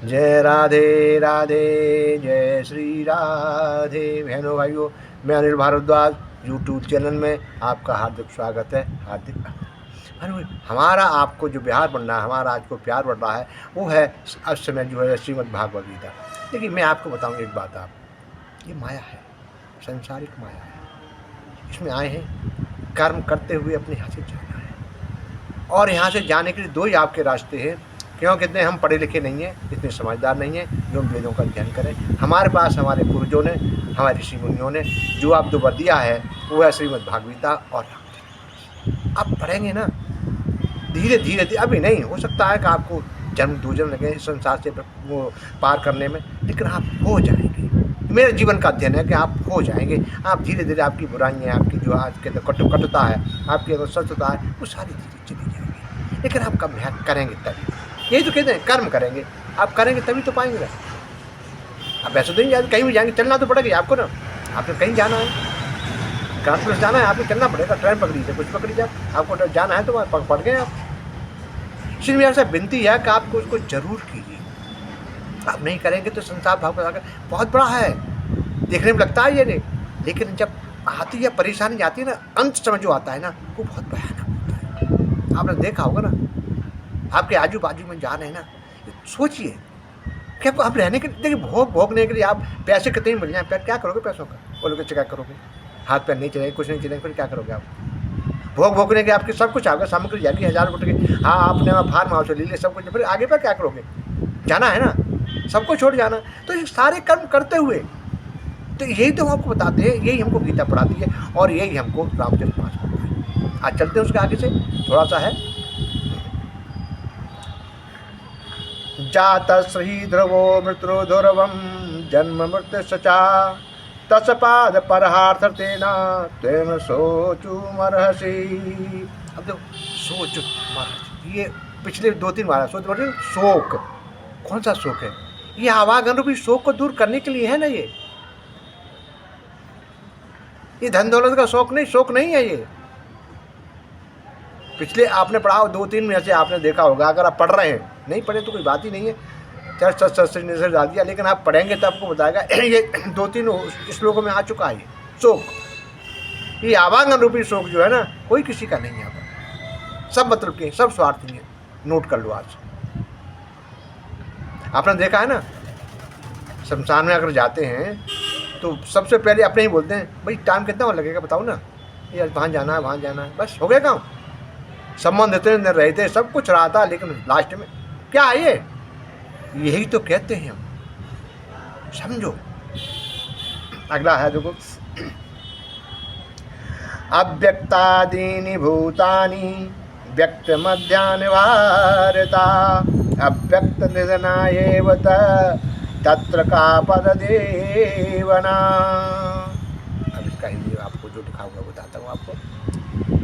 जय राधे राधे, जय श्री राधे। बहनों भाइयों, मैं अनिल भारद्वाज यूट्यूब चैनल में आपका हार्दिक स्वागत है। हार्दिक हमारा आपको जो प्यार बढ़ रहा है, हमारा आज को प्यार बढ़ रहा है, वो है उस समय जो है श्रीमद् भागवत गीता। लेकिन मैं आपको बताऊं एक बात, आप ये माया है, संसारिक माया है। इसमें आए हैं कर्म करते हुए अपने यहाँ से जाना है, और यहाँ से जाने के लिए दो ही आपके रास्ते हैं। क्यों कितने हम पढ़े लिखे नहीं हैं, इतने समझदार नहीं हैं जो हम वेदों का अध्ययन करें। हमारे पास हमारे पूर्वजों ने, हमारे ऋषि मुनियों ने जो आप दो वर दिया है, वो है श्रीमद् भागवता और रामायण। आप पढ़ेंगे ना धीरे धीरे, अभी नहीं हो सकता है कि आपको जन्म दो जन्म लगे इस संसार से वो पार करने में, लेकिन आप हो जाएंगे। मेरे जीवन का अध्ययन है कि आप हो जाएंगे। आप धीरे धीरे आपकी बुराइयाँ, आपकी जो आज के अंदर कटुता है, आपके अंदर सत्यता है, वो सारी धीरे चली जाएगी। लेकिन आप कब करेंगे तभी, यही तो कहते हैं कर्म करेंगे। आप करेंगे तभी तो पाएंगे ना। आप ऐसे तो नहीं जाएंगे, कहीं भी जाएंगे, चलना तो पड़ेगा आपको ना। आपने कहीं जाना है, कानपुर जाना है, आपको चलना पड़ेगा। ट्रेन पकड़ी से कुछ पकड़ी जाए, आपको जाना है तो वहाँ पड़ गए आप। इसलिए मेरे से विनती है कि आपको उसको जरूर कीजिए। आप नहीं करेंगे तो संसार भाव का बहुत बड़ा है, देखने में लगता है ये नहीं, लेकिन जब आती है परेशानी आती है ना, अंत समय जो आता है ना, वो बहुत भयानक होता है। आपने देखा होगा ना, आपके आजू बाजू में जा रहे हैं ना, सोचिए कि आपको आप रहने के, देखिए भोगने के लिए आप पैसे कितने मिल जाए, क्या करोगे पैसों का? वो लोग क्या करोगे? हाथ पैर नहीं चलेंगे, कुछ नहीं चलेंगे, फिर क्या करोगे आप? भोगने के आपके सब कुछ आएगा, सामग्री जाएगी 1000 रुपये की। हाँ, आपने फार्म हाउस ले लिया, सब कुछ, फिर आगे पर क्या करोगे? जाना है ना, सबको छोड़ जाना। तो ये सारे कर्म करते हुए, तो यही तो हम आपको बताते हैं, यही हमको गीता पढ़ाती है, और यही हमको रामचरितमानस पढ़ता है। आज चलते हैं उसके आगे से, थोड़ा सा है। जात श्री ध्रुवो मृत्रो ध्रुवम जन्म मृत्यु सचा तत्पाद परहार्थतेना त्वं सोचु मरहसि। अब देखो, सोच मरहसि, ये पिछले 2-3 बार सोच मरहसि, शोक। कौन सा शोक है? ये आवागमन रूपी शोक को दूर करने के लिए है ना। ये धन दौलत का शौक नहीं, शोक नहीं है ये। पिछले आपने पढ़ा 2-3 में से आपने देखा होगा, अगर आप पढ़ रहे हैं, नहीं पढ़े तो कोई बात ही नहीं है, चर्च डाल दिया, लेकिन आप पढ़ेंगे तो आपको बताएगा। ये 2-3 श्लोकों में आ चुका है ये शोक। ये आवागमन रूपी शोक जो है ना, कोई किसी का नहीं है, सब मतलब के, सब स्वार्थी है। नोट कर लो आज। आपने देखा है ना, शमशान में अगर जाते हैं तो सबसे पहले अपने ही बोलते हैं, भाई टाइम कितना लगेगा बताओ ना, यार वहाँ जाना है, वहाँ जाना है, बस हो गया काम। संबंध इतने न रहे थे, सब कुछ रहा था, लेकिन लास्ट में क्या है ये? यही तो कहते हैं हम, समझो। अगला है देखो, अव्यक्तादीनि भूतानि व्यक्त मध्यानिवार्यता अव्यक्त निधना एव तत्र का पद देवना। अब इसका हिंदी आपको जो लिखा हुआ बताता हूँ आपको।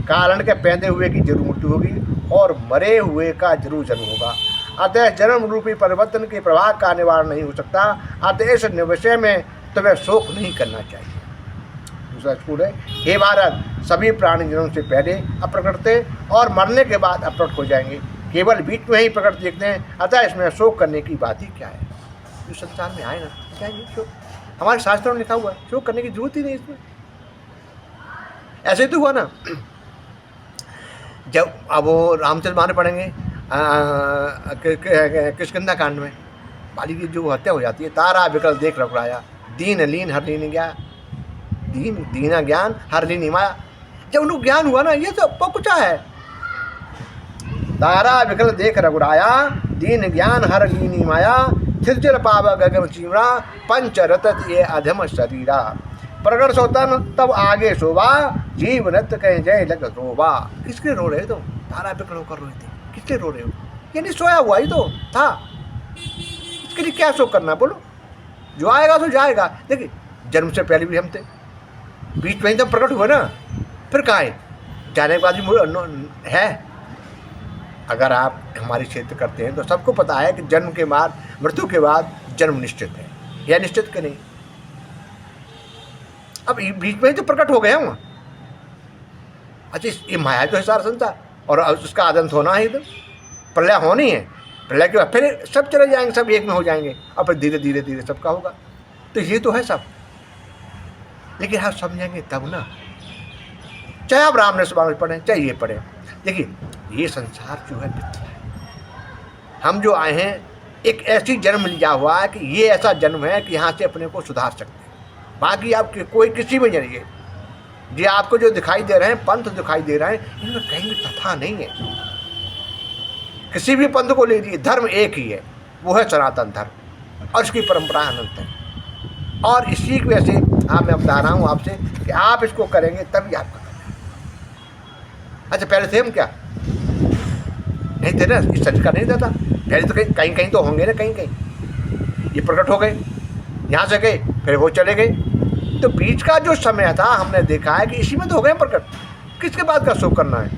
कारण के पैदे हुए की जरूर मृत्यु होगी, और मरे हुए का जरूर जन्म होगा। अतः जन्म रूपी परिवर्तन के प्रभाव का निवारण नहीं हो सकता। अतः इस विषय में तुम्हें शोक नहीं करना चाहिए। दूसरा स्कूल है, हे भारत, सभी प्राणी जन्म से पहले अप्रकट थे और मरने के बाद अप्रकट हो जाएंगे, केवल बीच में ही प्रकट देखते हैं। अतः इसमें शोक करने की बात ही क्या है? जो संसार में आए ना, क्या है शोक? हमारे शास्त्रों में लिखा हुआ है, शोक करने की जरूरत ही नहीं इसमें। ऐसे तो हुआ ना, जब अब वो रामचरित मानस पढ़ेंगे किष्किंधा कांड में, बाली की जो हत्या हो जाती है, तारा विकल देख रघुराया, दीन लीन हर लीन गया, दीना ज्ञान हर लीन माया। जब उनको ज्ञान हुआ ना, ये तो पकुचा है। तारा विकल देख रघुराया, दीन ज्ञान हर लीन माया, थिरचिर पाव गगन चीमरा, पंच रतत ये अधम शरीरा, प्रगट सोतन तब आगे शोभा, जीव नृत्य कहे जय लग रोबा। किसके रो रहे हो? तारा विकल होकर रोए थे, किसके रो रहे हो? ये नहीं, सोया हुआ ही तो था, इसके लिए क्या शोक करना? बोलो, जो आएगा तो जाएगा। देखिए, जन्म से पहले भी हम थे, बीच में ही तो प्रकट हुआ ना, फिर कहाँ है? जाने के बाद भी है। अगर आप हमारी क्षेत्र करते हैं तो सबको पता है कि जन्म के बाद, मृत्यु के बाद जन्म निश्चित है, या निश्चित कि नहीं? अब बीच में ही तो प्रकट हो गया हूँ। अच्छा, ये माया तो है सारा संसार, और उसका आदंत होना है, एकदम प्रलय होनी है। प्रलय के बाद फिर सब चले जाएंगे, सब एक में हो जाएंगे और फिर धीरे धीरे धीरे सबका होगा। तो ये तो है सब, लेकिन आप समझेंगे तब ना, चाहे आप राम ने पढ़े चाहे ये पढ़े। देखिए ये संसार जो है मिथ्या है। हम जो आए हैं एक ऐसी जन्म लिया हुआ है कि ये ऐसा जन्म है कि यहाँ से अपने को सुधार सकते हैं। बाकी आप कोई किसी में जाइए, ये आपको जो दिखाई दे रहे हैं पंथ दिखाई दे रहे हैं, इनमें कहीं भी तथा नहीं है। किसी भी पंथ को ले लीजिए, धर्म एक ही है, वो है सनातन धर्म और इसकी परंपरा अनंत है। और इसी की वजह से मैं बता रहा हूँ आपसे कि आप इसको करेंगे तभी आपका करेंगे। अच्छा पहले थे हम क्या नहीं थे ना, इस शरीर का नहीं था पहले, तो कहीं कहीं तो होंगे ना, कहीं कहीं ये प्रकट हो गए, यहाँ से गए फिर वो चले गए। तो बीच का जो समय था हमने देखा है कि इसी में तो हो गए प्रकट। किसके बाद का शोक करना है?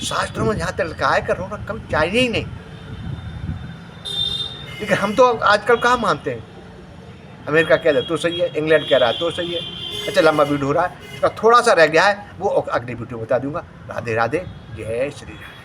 शास्त्रों में जहाँ तक लिखा है कि रोना कभी चाहिए ही नहीं। लेकिन हम तो आजकल कहाँ मानते हैं। अमेरिका कह रहा है तो सही है, इंग्लैंड कह रहा है तो सही है। अच्छा लंबा वीडियो हो रहा है, इसका थोड़ा सा रह गया है, वो अगली वीडियो बता दूंगा। राधे राधे, जय श्री राम।